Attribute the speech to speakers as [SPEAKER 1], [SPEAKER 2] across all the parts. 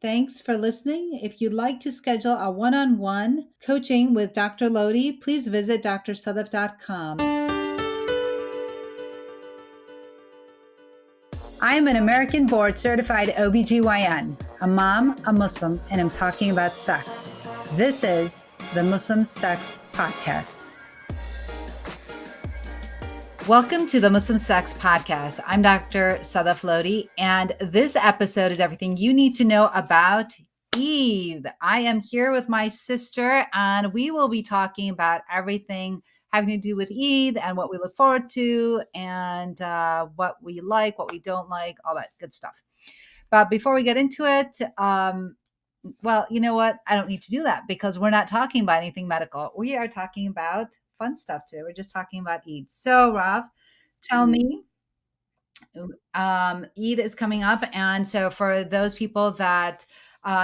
[SPEAKER 1] Thanks for listening. If you'd like to schedule a one-on-one coaching with Dr. Lodhi, please visit drsadaf.com. I am an American board certified OBGYN, a mom, a Muslim, and I'm talking about sex. This is the Muslim Sex Podcast. Welcome to the Muslim Sex Podcast. I'm Dr. Sadaf Lodhi, and this episode is everything you need to know about Eid. I am here with my sister, and we will be talking about everything having to do with Eid and what we look forward to and what we like, what we don't like, all that good stuff. But before we get into it, well, you know what? I don't need to do that because we're not talking about anything medical. We are talking about fun stuff today. We're just talking about Eid. So, Rav, tell me, Eid is coming up. And so for those people that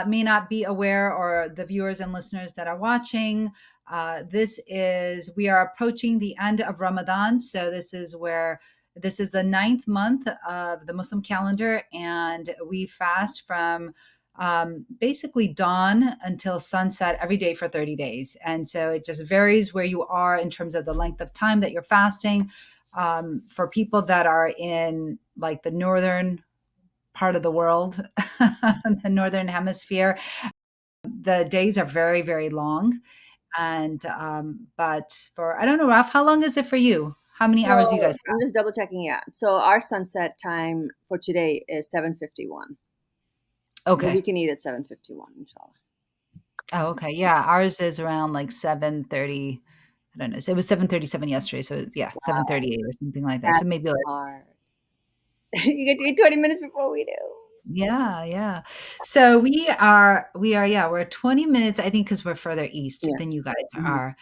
[SPEAKER 1] may not be aware, or the viewers and listeners that are watching, we are approaching the end of Ramadan. So this is the 9th month of the Muslim calendar, and we fast from basically dawn until sunset every day for 30 days. And so it just varies where you are in terms of the length of time that you're fasting. For people that are in like the northern part of the world, the northern hemisphere, the days are very, very long. And but I don't know, Raf, how long is it for you? How many hours do you guys have?
[SPEAKER 2] I'm just double checking. Yeah. So our sunset time for today is 7:51.
[SPEAKER 1] Okay.
[SPEAKER 2] But we can eat at 7:51, inshallah.
[SPEAKER 1] Oh, okay. Yeah. Ours is around like 7:30. I don't know. So it was 7:37 yesterday. So it's, 7:38 or something like that.
[SPEAKER 2] That's
[SPEAKER 1] so maybe like
[SPEAKER 2] hard. You get to eat 20 minutes before we do.
[SPEAKER 1] Yeah. So we're 20 minutes, I think, because we're further east than you guys are.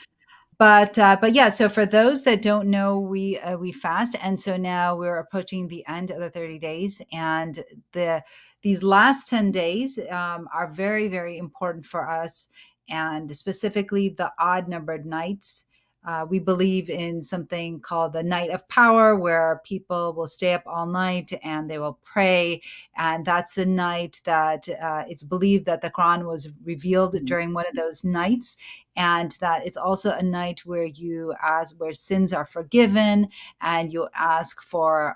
[SPEAKER 1] But yeah, so for those that don't know, we fast, and so now we're approaching the end of the 30 days, and these last 10 days are very, very important for us, and specifically the odd numbered nights. We believe in something called the night of power, where people will stay up all night and they will pray. And that's the night that it's believed that the Quran was revealed during one of those nights. And that it's also a night where where sins are forgiven, and you ask for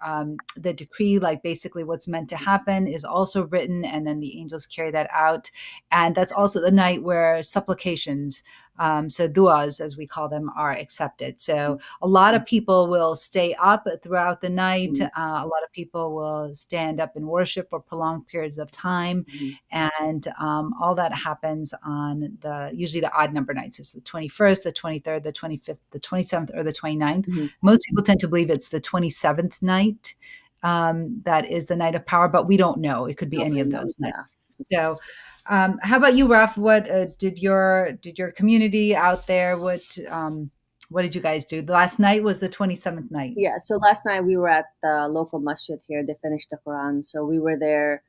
[SPEAKER 1] the decree, like basically what's meant to happen is also written, and then the angels carry that out. And that's also the night where supplications, so du'as, as we call them, are accepted. So a lot of people will stay up throughout the night. A lot of people will stand up and worship for prolonged periods of time. And all that happens on usually the odd number nights. It's the 21st, the 23rd, the 25th, the 27th, or the 29th. Most people tend to believe it's the 27th night. That is the night of power, but we don't know. It could be any of those nights. So how about you, Raf? What did your community out there? What did you guys do? The last night was the 27th night.
[SPEAKER 2] Yeah. So last night we were at the local masjid here. They finished the Quran, so we were there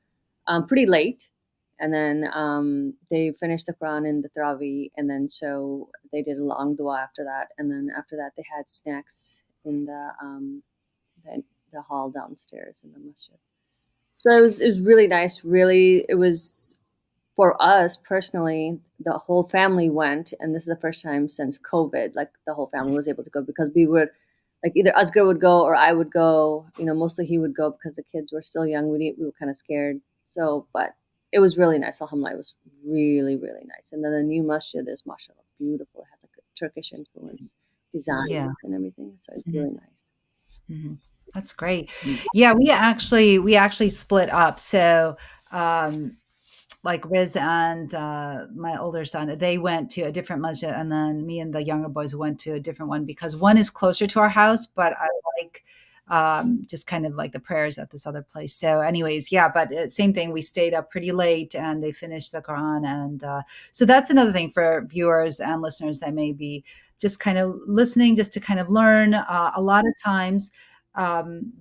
[SPEAKER 2] pretty late, and then they finished the Quran in the Tarawih, and then so they did a long dua after that, and then after that they had snacks in the hall downstairs in the masjid. So it was really nice. Really, it was. For us personally, the whole family went, and this is the first time since COVID, like the whole family was able to go, because we would, like, either Asghar would go or I would go. Mostly he would go because the kids were still young. We were kind of scared. So, but it was really nice. Alhamdulillah, it was really, really nice. And then the new masjid is, mashallah, beautiful. It has like a Turkish influence design and everything. So it's really nice.
[SPEAKER 1] Mm-hmm. That's great. Yeah, we actually split up. So, like Riz and my older son, they went to a different masjid, and then me and the younger boys went to a different one, because one is closer to our house, but I like just kind of like the prayers at this other place. So anyways, yeah, but same thing. We stayed up pretty late, and they finished the Quran. And so that's another thing for viewers and listeners that may be just kind of listening, just to kind of learn. A lot of times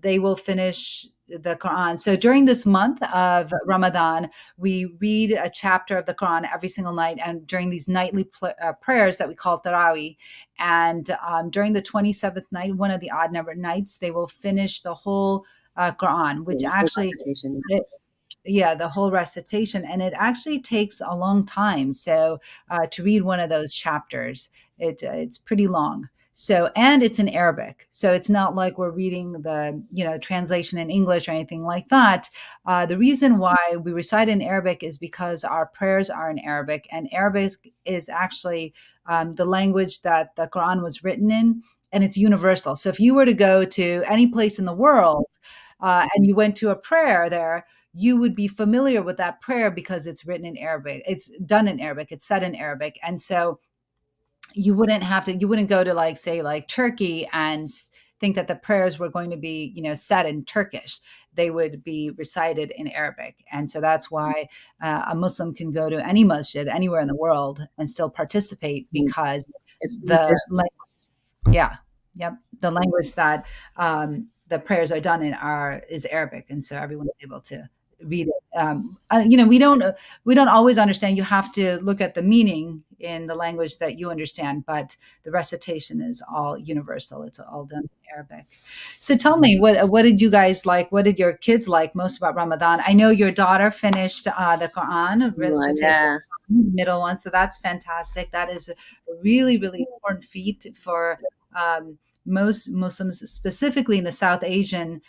[SPEAKER 1] they will finish the Quran. So during this month of Ramadan, we read a chapter of the Quran every single night, and during these nightly prayers that we call Tarawih. And during the 27th night, one of the odd numbered nights, they will finish the whole Quran, which actually yeah, the whole recitation, and it actually takes a long time. So to read one of those chapters, it's pretty long. So, and it's in Arabic, so it's not like we're reading the translation in English or anything like that. The reason why we recite in Arabic is because our prayers are in Arabic, and Arabic is actually the language that the Quran was written in, and it's universal. So if you were to go to any place in the world and you went to a prayer there, you would be familiar with that prayer because it's written in Arabic. It's done in Arabic. It's said in Arabic. And so you wouldn't go to like, say, like Turkey and think that the prayers were going to be, said in Turkish. They would be recited in Arabic. And so that's why a Muslim can go to any masjid anywhere in the world and still participate
[SPEAKER 2] Mm.
[SPEAKER 1] because
[SPEAKER 2] It's
[SPEAKER 1] the
[SPEAKER 2] universal.
[SPEAKER 1] yeah. Yep. The language that the prayers are done in are is Arabic, and so everyone's able to read it. We don't always understand. You have to look at the meaning in the language that you understand, but the recitation is all universal. It's all done in Arabic. So tell me, what did you guys like? What did your kids like most about Ramadan? I know your daughter finished the Quran
[SPEAKER 2] Well,
[SPEAKER 1] recitation,
[SPEAKER 2] yeah.
[SPEAKER 1] middle one, so that's fantastic. That is a really, really important feat for most Muslims, specifically in the South Asian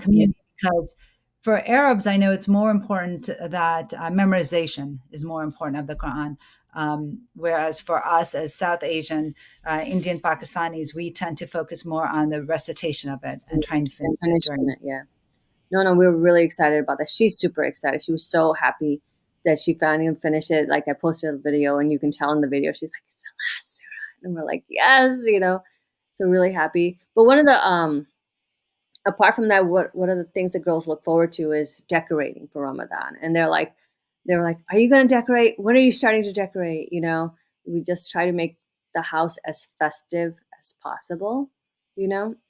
[SPEAKER 1] community, because for Arabs, I know it's more important that memorization is more important of the Quran. Whereas for us as South Asian, Indian Pakistanis, we tend to focus more on the recitation of it and trying to
[SPEAKER 2] And
[SPEAKER 1] finish it
[SPEAKER 2] finishing
[SPEAKER 1] during.
[SPEAKER 2] it, yeah. No, no, we were really excited about that. She's super excited. She was so happy that she finally finished it. Like I posted a video, and you can tell in the video, she's like, "It's the last surah," and we're like, "Yes." So really happy. But one of the apart from that, what one of the things that girls look forward to is decorating for Ramadan, and they were like, "Are you going to decorate? When are you starting to decorate?" We just try to make the house as festive as possible,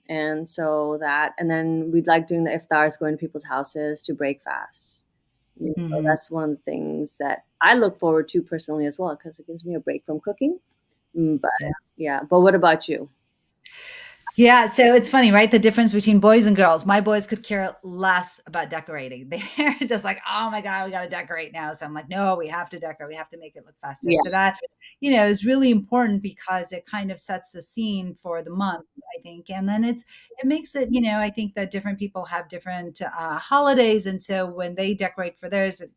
[SPEAKER 2] and so that, and then we'd like doing the iftars, going to people's houses to break fasts. And so
[SPEAKER 1] Mhm.
[SPEAKER 2] that's one of the things that I look forward to personally as well because it gives me a break from cooking. But yeah, but what about you?
[SPEAKER 1] Yeah, so it's funny, right? The difference between boys and girls. My boys could care less about decorating. They're just like, "Oh my God, we got to decorate now." So I'm like, "No, we have to decorate. We have to make it look festive."
[SPEAKER 2] Yeah,
[SPEAKER 1] So that, is really important because it kind of sets the scene for the month, I think. And then it makes it, I think that different people have different holidays. And so when they decorate for theirs, it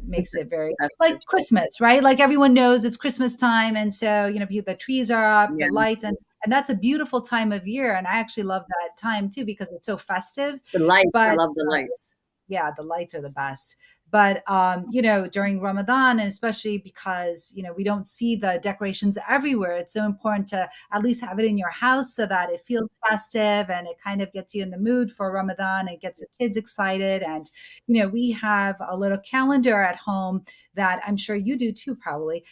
[SPEAKER 1] makes it very
[SPEAKER 2] that's
[SPEAKER 1] like
[SPEAKER 2] good.
[SPEAKER 1] Christmas, right? Like everyone knows it's Christmas time. And so, the trees are up, the
[SPEAKER 2] Yeah,
[SPEAKER 1] lights, and that's a beautiful time of year, and I actually love that time too because it's so festive,
[SPEAKER 2] the lights. I
[SPEAKER 1] but
[SPEAKER 2] love the lights.
[SPEAKER 1] yeah, the lights are the best. But during Ramadan, and especially because we don't see the decorations everywhere, it's so important to at least have it in your house so that it feels festive and it kind of gets you in the mood for Ramadan. It gets the kids excited, and we have a little calendar at home that I'm sure you do too, probably.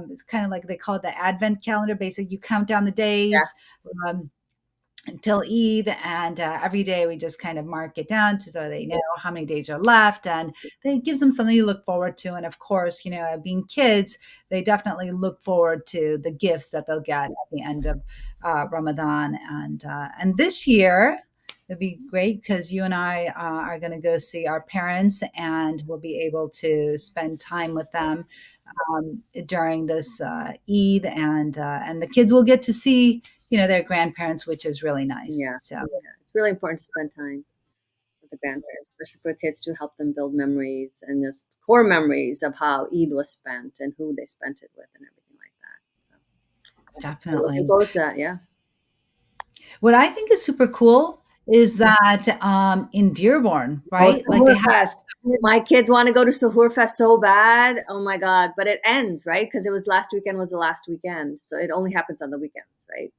[SPEAKER 1] It's kind of like they call it the Advent calendar. Basically, you count down the
[SPEAKER 2] Yeah,
[SPEAKER 1] days. Um, until Eid, and every day we just kind of mark it down to so they know how many days are left, and it gives them something to look forward to. And of course, being kids, they definitely look forward to the gifts that they'll get at the end of Ramadan. And this year it'd be great because you and I are going to go see our parents, and we'll be able to spend time with them during this Eid, and the kids will get to see their grandparents, which is really nice.
[SPEAKER 2] yeah,
[SPEAKER 1] So
[SPEAKER 2] yeah. It's really important to spend time with the grandparents, especially for kids to help them build memories and just core memories of how Eid was spent and who they spent it with and everything like that. So we're looking
[SPEAKER 1] definitely,
[SPEAKER 2] forward to that. Yeah.
[SPEAKER 1] what I think is super cool is that in Dearborn,
[SPEAKER 2] Oh,
[SPEAKER 1] right? Like they
[SPEAKER 2] Sahur
[SPEAKER 1] have.
[SPEAKER 2] Fest. My kids want to go to Sahur Fest so bad. Oh my God. But it ends, right? Because it was last weekend was the last weekend. So it only happens on the weekends, right?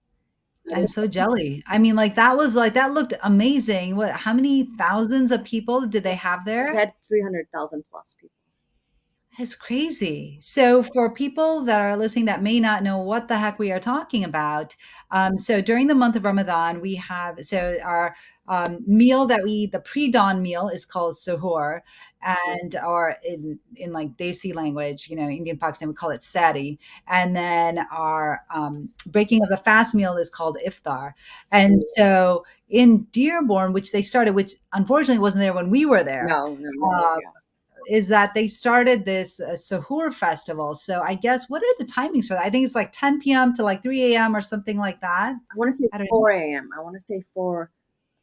[SPEAKER 1] I'm so jelly. I mean, that looked amazing. What? How many thousands of people did they have
[SPEAKER 2] We
[SPEAKER 1] there?
[SPEAKER 2] had 300,000 plus people.
[SPEAKER 1] That's crazy. So, for people that are listening that may not know what the heck we are talking about, so during the month of Ramadan, our meal that we eat, the pre dawn meal, is called suhoor. and or in like Desi language, Indian Pakistan, we call it sari. And then our breaking of the fast meal is called iftar. And so in Dearborn, which they started, which unfortunately wasn't there when we were there,
[SPEAKER 2] No, no,
[SPEAKER 1] uh,
[SPEAKER 2] yeah.
[SPEAKER 1] is that they started this Sahur festival. So I guess what are the timings for that? I think it's like 10 p.m. to like 3 a.m. or something like that.
[SPEAKER 2] I want to say
[SPEAKER 1] I don't know.
[SPEAKER 2] 4 a.m. I want to say 4.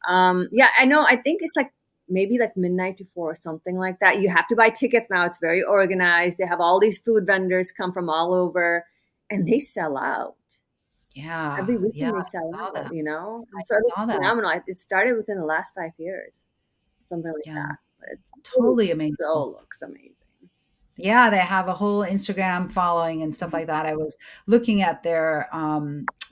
[SPEAKER 2] Yeah, I know. I think it's like maybe like midnight to 4 or something like that. You have to buy tickets now. It's very organized. They have all these food vendors come from all over, and they sell out.
[SPEAKER 1] Yeah,
[SPEAKER 2] Every
[SPEAKER 1] yeah,
[SPEAKER 2] weekend they sell
[SPEAKER 1] I saw
[SPEAKER 2] out,
[SPEAKER 1] that.
[SPEAKER 2] And
[SPEAKER 1] I
[SPEAKER 2] so it looks
[SPEAKER 1] saw that.
[SPEAKER 2] phenomenal. It started within the last 5 years, something like
[SPEAKER 1] Yeah,
[SPEAKER 2] that. But it
[SPEAKER 1] totally
[SPEAKER 2] so
[SPEAKER 1] amazing.
[SPEAKER 2] looks amazing.
[SPEAKER 1] Yeah, they have a whole Instagram following and stuff
[SPEAKER 2] Mhm.
[SPEAKER 1] like that. I was looking at their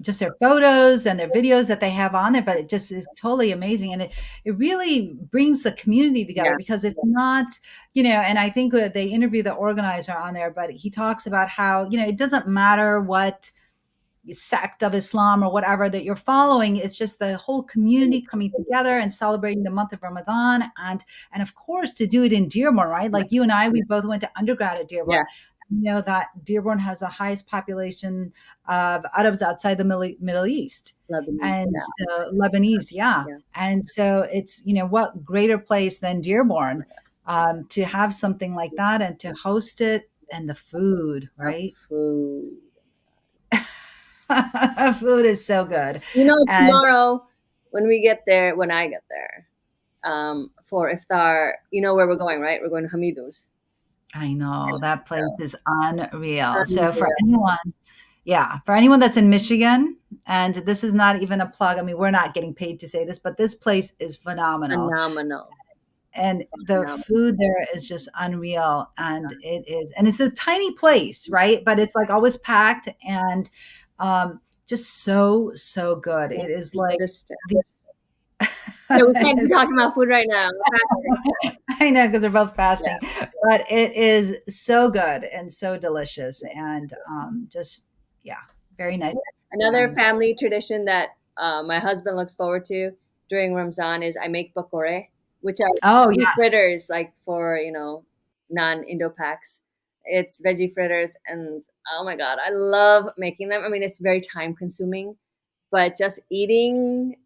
[SPEAKER 1] just their photos and their videos that they have on there, but it just is totally amazing. And it really brings the community together
[SPEAKER 2] Yeah,
[SPEAKER 1] because it's not, and I think that they interview the organizer on there, but he talks about how, it doesn't matter what sect of Islam or whatever that you're following. It's just the whole community coming together and celebrating the month of Ramadan, and of course to do it in Dearborn, right?
[SPEAKER 2] yeah,
[SPEAKER 1] Like you and I, we both went to undergrad at
[SPEAKER 2] yeah.
[SPEAKER 1] Dearborn. You know that Dearborn has the highest population of Arabs outside the Middle East,
[SPEAKER 2] Lebanese,
[SPEAKER 1] and
[SPEAKER 2] yeah,
[SPEAKER 1] so Lebanese, yeah.
[SPEAKER 2] yeah.
[SPEAKER 1] And so it's what greater place than Dearborn to have something like that and to host it, and the food,
[SPEAKER 2] The
[SPEAKER 1] right?
[SPEAKER 2] food.
[SPEAKER 1] Food is so good. And
[SPEAKER 2] Tomorrow when I get there, for iftar, you know where we're going, right? We're going to Hamidu's.
[SPEAKER 1] I know that place
[SPEAKER 2] So,
[SPEAKER 1] is unreal. So for
[SPEAKER 2] unreal.
[SPEAKER 1] anyone, yeah, for anyone that's in Michigan, and this is not even a plug. I mean, we're not getting paid to say this, but this place is phenomenal.
[SPEAKER 2] Phenomenal.
[SPEAKER 1] And the
[SPEAKER 2] Phenomenal.
[SPEAKER 1] food there is just unreal. And it's a tiny place, right? But it's like always packed and just so, so good.
[SPEAKER 2] Yeah,
[SPEAKER 1] It is like
[SPEAKER 2] consistent.
[SPEAKER 1] the
[SPEAKER 2] Yeah, we can't be talking about food right now. We're fasting.
[SPEAKER 1] I know because they're both
[SPEAKER 2] Yeah.
[SPEAKER 1] fasting, but it is so good and so delicious, and just yeah, very nice.
[SPEAKER 2] Another
[SPEAKER 1] And
[SPEAKER 2] family tradition that my husband looks forward to during Ramzan is I make pakore, which are
[SPEAKER 1] oh
[SPEAKER 2] veggie
[SPEAKER 1] yes,
[SPEAKER 2] fritters, like for non-Indo packs. It's veggie fritters, and oh my god, I love making them. I mean, it's very time consuming, but just eating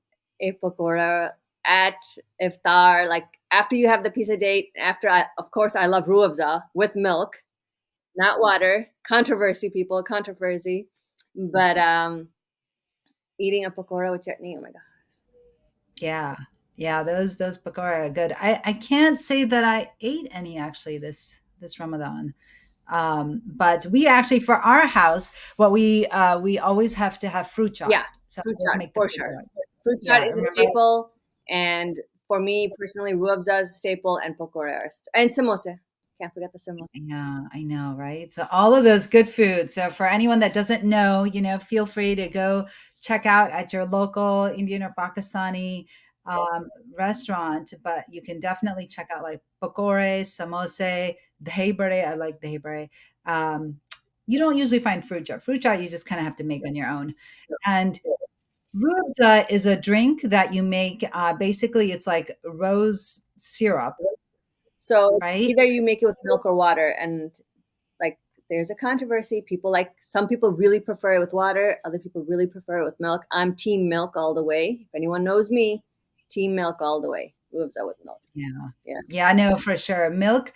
[SPEAKER 2] a pakora at iftar, like after you have the piece of date, after of course, I love ruafza with milk, not water. Controversy, people, controversy. But eating a pakora with chutney, oh my god.
[SPEAKER 1] yeah, yeah, those pakora are good. I can't say that I ate any actually this Ramadan. But we actually for our house, what we always have to have fruit
[SPEAKER 2] Yeah,
[SPEAKER 1] chaat. So
[SPEAKER 2] fruit
[SPEAKER 1] I always
[SPEAKER 2] chaat
[SPEAKER 1] make the
[SPEAKER 2] for
[SPEAKER 1] fruit
[SPEAKER 2] sure.
[SPEAKER 1] chaat.
[SPEAKER 2] Fruit chaat
[SPEAKER 1] Yeah,
[SPEAKER 2] is a
[SPEAKER 1] remember?
[SPEAKER 2] staple, and for me personally, ruafza is a staple, and pakora and samosa. Can't forget the samosa.
[SPEAKER 1] Yeah, I know, right? So all of those good food. So for anyone that doesn't know, feel free to go check out at your local Indian or Pakistani restaurant. But you can definitely check out like pakore, samosa, dahi bade. I like dahi bade. Um, you don't usually find fruit jar. Fruit jar you just kind of have to make on your own. And rooibos is a drink that you make. Basically, it's like rose syrup,
[SPEAKER 2] So it's
[SPEAKER 1] right?
[SPEAKER 2] either you make it with milk or water, and like there's a controversy. Some people really prefer it with water, other people really prefer it with milk. I'm team milk all the way. If anyone knows me, team milk all the way. Ruafza with milk.
[SPEAKER 1] Yeah.
[SPEAKER 2] Yeah.
[SPEAKER 1] Yeah, I know for sure. Milk,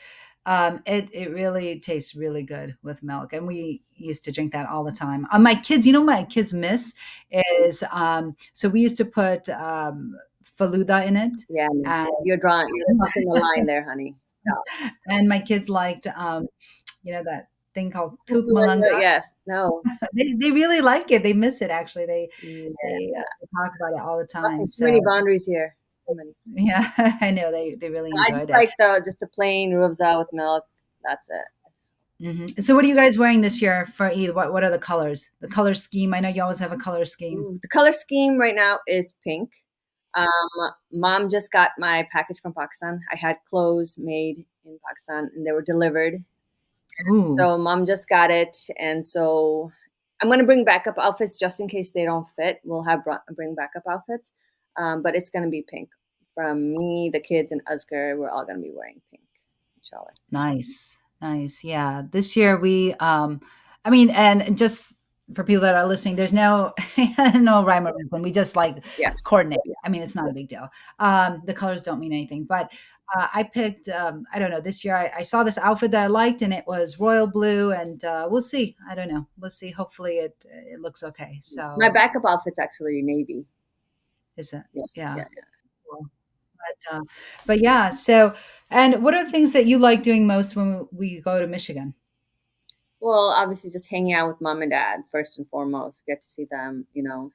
[SPEAKER 1] it really tastes really good with milk, and we used to drink that all the time. My kids, my kids miss is so we used to put Faluda in it,
[SPEAKER 2] Yeah.
[SPEAKER 1] and
[SPEAKER 2] You're crossing the line there, honey.
[SPEAKER 1] and my kids liked that thing called Kook Malanga.
[SPEAKER 2] Yes. No.
[SPEAKER 1] They really like it. They miss it actually. They
[SPEAKER 2] Yeah.
[SPEAKER 1] they, uh, they talk about it all the time.
[SPEAKER 2] Crossing too many
[SPEAKER 1] So
[SPEAKER 2] boundaries here. Too many.
[SPEAKER 1] yeah, I know they really
[SPEAKER 2] I just
[SPEAKER 1] enjoyed it.
[SPEAKER 2] like the plain ruafza with milk. That's it.
[SPEAKER 1] So what are you guys wearing this year for Eid? What are the colors? The color scheme. I know you always have a color scheme.
[SPEAKER 2] Ooh, the color scheme right now is pink. Mom just got my package from Pakistan. I had clothes made in Pakistan and they were delivered.
[SPEAKER 1] Ooh,
[SPEAKER 2] So mom just got it, and so I'm gonna bring backup outfits just in case they don't fit. We'll have bring backup outfits, but it's gonna be pink. From me, the kids, and Asghar, we're all gonna be wearing pink. inshallah.
[SPEAKER 1] Nice. Nice. Yeah. This year I mean, and just for people that are listening, there's no no rhyme or reason. We just like
[SPEAKER 2] Yeah,
[SPEAKER 1] coordinate.
[SPEAKER 2] yeah.
[SPEAKER 1] I mean, it's not a big deal. The colors don't mean anything, but I picked I don't know, this year I saw this outfit that I liked and it was royal blue and we'll see. I don't know. We'll see. Hopefully it looks okay.
[SPEAKER 2] My
[SPEAKER 1] So
[SPEAKER 2] backup outfit's actually navy.
[SPEAKER 1] is it?
[SPEAKER 2] Yeah,
[SPEAKER 1] Yeah.
[SPEAKER 2] yeah.
[SPEAKER 1] Cool. But yeah, so and what are the things that you like doing most when we go to Michigan?
[SPEAKER 2] Well, obviously, just hanging out with mom and dad first and foremost. Get to see them,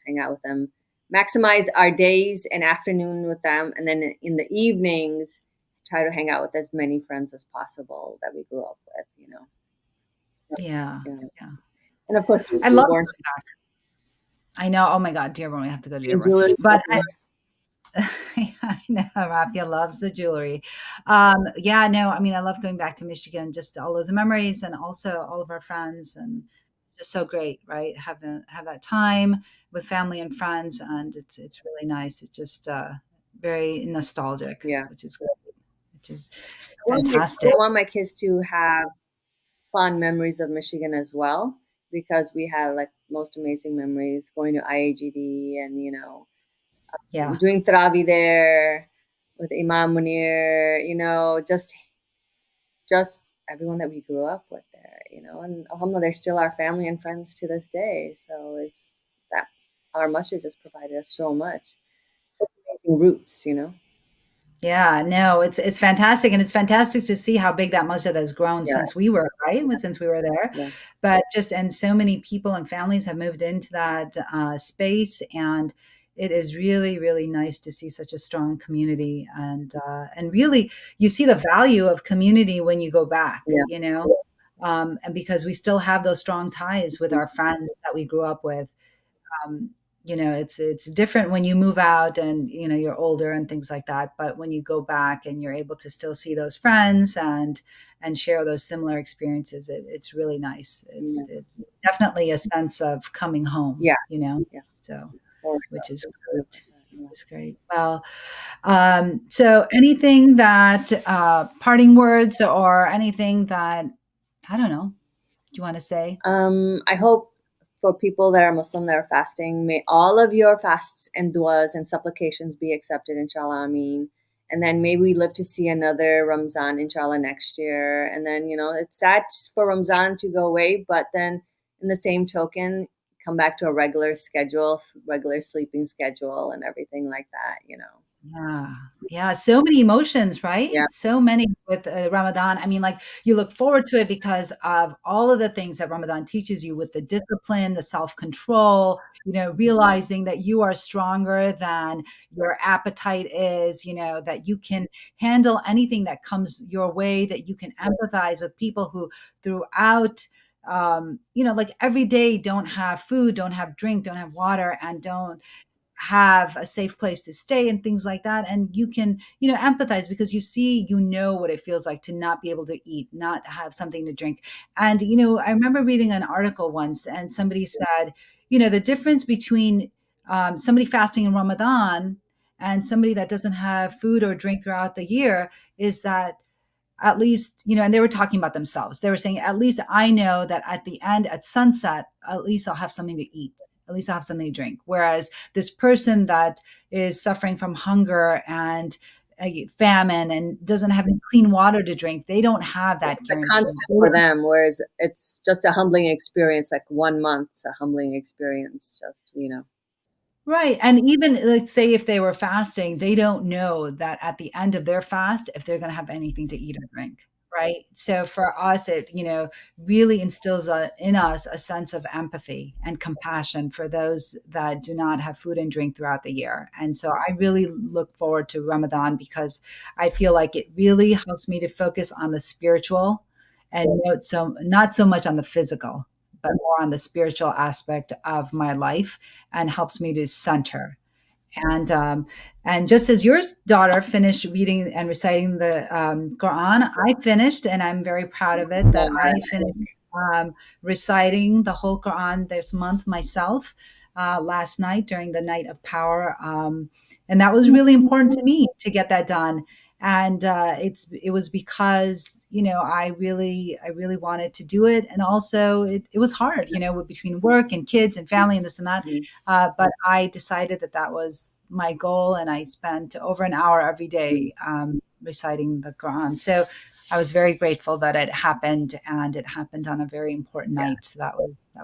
[SPEAKER 2] hang out with them, maximize our days and afternoon with them, and then in the evenings, try to hang out with as many friends as possible that we grew up with.
[SPEAKER 1] Yeah.
[SPEAKER 2] Yeah.
[SPEAKER 1] Yeah.
[SPEAKER 2] And of course,
[SPEAKER 1] I love
[SPEAKER 2] Dearborn
[SPEAKER 1] I know. Oh my God, Dearborn, we have to go to
[SPEAKER 2] and
[SPEAKER 1] Dearborn.
[SPEAKER 2] jewelry.
[SPEAKER 1] But I know Rafia loves the jewelry. Yeah, no, I mean, I love going back to Michigan, just all those memories and also all of our friends and just so great, right? Have that time with family and friends, and it's really nice. It's just very nostalgic,
[SPEAKER 2] Yeah,
[SPEAKER 1] which is great, which is
[SPEAKER 2] I
[SPEAKER 1] fantastic.
[SPEAKER 2] want my kids to have fond memories of Michigan as well because we had like most amazing memories going to IAGD and
[SPEAKER 1] Yeah.
[SPEAKER 2] doing Travi there with Imam Munir, just everyone that we grew up with there. And alhamdulillah, they're still our family and friends to this day. So it's that our masjid just provided us so much, such amazing roots.
[SPEAKER 1] Yeah, no, it's fantastic, and it's fantastic to see how big that masjid has grown
[SPEAKER 2] Yeah,
[SPEAKER 1] since we were right, since we were there.
[SPEAKER 2] yeah,
[SPEAKER 1] But just and so many people and families have moved into that space, and it is really, really nice to see such a strong community, and really you see the value of community when you go back,
[SPEAKER 2] yeah.
[SPEAKER 1] and because we still have those strong ties with our friends that we grew up with um, it's different when you move out and you're older and things like that. But when you go back and you're able to still see those friends and share those similar experiences, it's really nice.
[SPEAKER 2] Yeah,
[SPEAKER 1] It's definitely a sense of coming home.
[SPEAKER 2] yeah,
[SPEAKER 1] You know,
[SPEAKER 2] yeah,
[SPEAKER 1] so
[SPEAKER 2] for
[SPEAKER 1] which is
[SPEAKER 2] sure,
[SPEAKER 1] great.
[SPEAKER 2] 100%. Yeah.
[SPEAKER 1] It's great. Well, so anything that parting words or anything that I don't know, do you want to say?
[SPEAKER 2] I hope for people that are Muslim that are fasting, may all of your fasts and du'as and supplications be accepted, inshallah, ameen. And then may we live to see another Ramzan, inshallah, next year. And then, it's sad for Ramzan to go away, but then in the same token, come back to a regular schedule, regular sleeping schedule, and everything like that.
[SPEAKER 1] Yeah. Yeah, so many emotions, right?
[SPEAKER 2] Yeah,
[SPEAKER 1] So many with Ramadan. I mean, like you look forward to it because of all of the things that Ramadan teaches you with the discipline, the self-control, realizing that you are stronger than your appetite is, that you can handle anything that comes your way, that you can empathize with people who throughout like every day don't have food, don't have drink, don't have water, and don't have a safe place to stay and things like that, and you can empathize because you see what it feels like to not be able to eat, not have something to drink. And I remember reading an article once and somebody said the difference between somebody fasting in Ramadan and somebody that doesn't have food or drink throughout the year is that at least and they were talking about themselves. They were saying, at least I know that at the end, at sunset, at least I'll have something to eat, at least I'll have something to drink. Whereas this person that is suffering from hunger and famine and doesn't have any clean water to drink, they don't have that
[SPEAKER 2] it's a
[SPEAKER 1] guarantee.
[SPEAKER 2] constant for them, whereas it's just a humbling experience, like 1 month, a humbling experience, just.
[SPEAKER 1] Right. And even let's say if they were fasting, they don't know that at the end of their fast, if they're going to have anything to eat or drink. Right. So for us, it, really instills in us a sense of empathy and compassion for those that do not have food and drink throughout the year. And so I really look forward to Ramadan because I feel like it really helps me to focus on the spiritual and not so much on the physical, but more on the spiritual aspect of my life and helps me to center. And just as your daughter finished reading and reciting the Quran, I finished, and I'm very proud of it that I finished reciting the whole Quran this month myself last night during the night of power. And that was really important to me to get that done. and it was because I really wanted to do it, and also it was hard, between work and kids and family and this and that.
[SPEAKER 2] Mhm.
[SPEAKER 1] But I decided that was my goal, and I spent over an hour every day reciting the Quran. So I was very grateful that it happened, and it happened on a very important
[SPEAKER 2] Yeah.
[SPEAKER 1] night. So that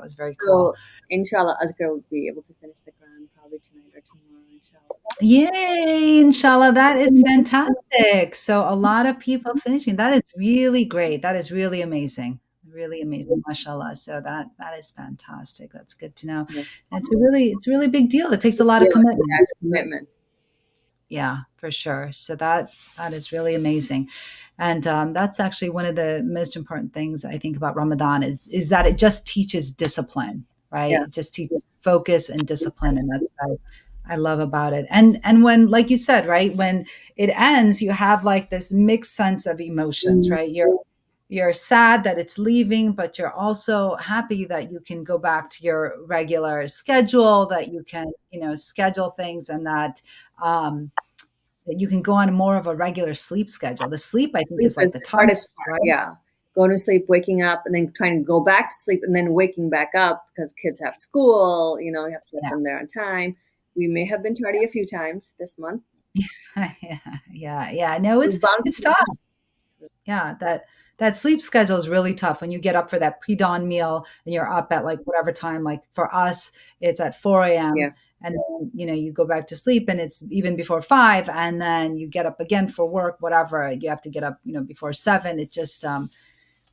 [SPEAKER 1] was very cool.
[SPEAKER 2] So, inshallah, Azkar will be able to finish the Quran probably tonight or tomorrow, inshallah.
[SPEAKER 1] Yay, inshallah. That is fantastic. So a lot of people finishing. That is really great. That is really amazing. Really amazing, mashallah. So that is fantastic. That's good to know.
[SPEAKER 2] Yeah.
[SPEAKER 1] And it's a really big deal. It takes a lot of
[SPEAKER 2] Yeah,
[SPEAKER 1] commitment.
[SPEAKER 2] that's commitment.
[SPEAKER 1] Yeah, for sure. So that is really amazing. And that's actually one of the most important things I think about Ramadan is that it just teaches discipline, right?
[SPEAKER 2] Yeah.
[SPEAKER 1] It just teaches focus and discipline, and that's what I love about it. And when, like you said, right, when it ends, you have like this mixed sense of emotions,
[SPEAKER 2] Mm,
[SPEAKER 1] right? You're sad that it's leaving, but you're also happy that you can go back to your regular schedule, that you can, schedule things, and um, that you can go on more of a regular sleep schedule. The sleep, I think,
[SPEAKER 2] Sleep
[SPEAKER 1] is like
[SPEAKER 2] is
[SPEAKER 1] the
[SPEAKER 2] the
[SPEAKER 1] toughest,
[SPEAKER 2] hardest part.
[SPEAKER 1] right?
[SPEAKER 2] Yeah. Going to sleep, waking up, and then trying to go back to sleep, and then waking back up because kids have school. You have to get
[SPEAKER 1] Yeah.
[SPEAKER 2] them there on time. We may have been tardy a few times this month.
[SPEAKER 1] Yeah, yeah, yeah. No,
[SPEAKER 2] We bounced
[SPEAKER 1] it's tough. Yeah, that sleep schedule is really tough when you get up for that pre-dawn meal and you're up at like whatever time. Like for us, it's at 4 a.m.
[SPEAKER 2] Yeah.
[SPEAKER 1] and then you go back to sleep and it's even before 5, and then you get up again for work, whatever. You have to get up, before 7. It just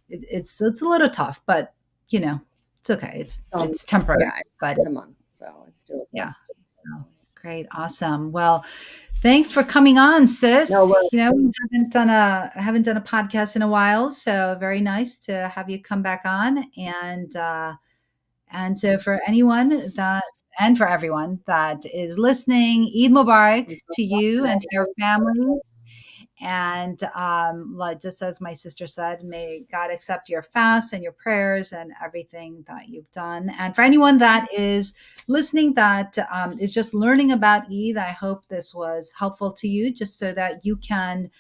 [SPEAKER 1] it's a little tough, but it's okay. It's temporary,
[SPEAKER 2] Yeah,
[SPEAKER 1] but
[SPEAKER 2] it's a month, so it's still
[SPEAKER 1] yeah. So great, awesome. Well, thanks for coming on,
[SPEAKER 2] no.
[SPEAKER 1] sis.
[SPEAKER 2] Well,
[SPEAKER 1] I haven't done a podcast in a while, so very nice to have you come back on. And so for anyone that and for everyone that is listening, Eid Mubarak to you and to your family. And like just as my sister said, may God accept your fasts and your prayers and everything that you've done. And for anyone that is listening that is just learning about Eid, I hope this was helpful to you, just so that you can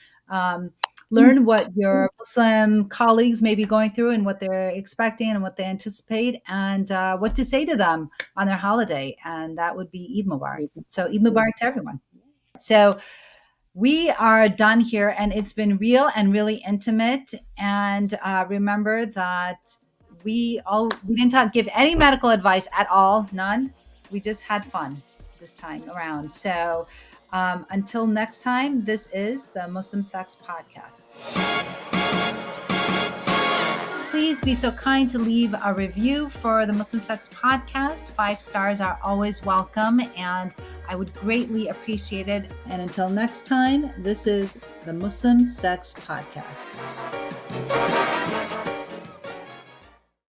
[SPEAKER 1] learn what your Muslim colleagues may be going through and what they're expecting and what they anticipate, and what to say to them on their holiday. And that would be Eid Mubarak. So Eid Mubarak to everyone. So we are done here, and it's been real and really intimate. And remember that we didn't give any medical advice at all, none. We just had fun this time around. So until next time, this is the Muslim Sex Podcast. Please be so kind to leave a review for the Muslim Sex Podcast. 5 stars are always welcome, and I would greatly appreciate it. And until next time, this is the Muslim Sex Podcast.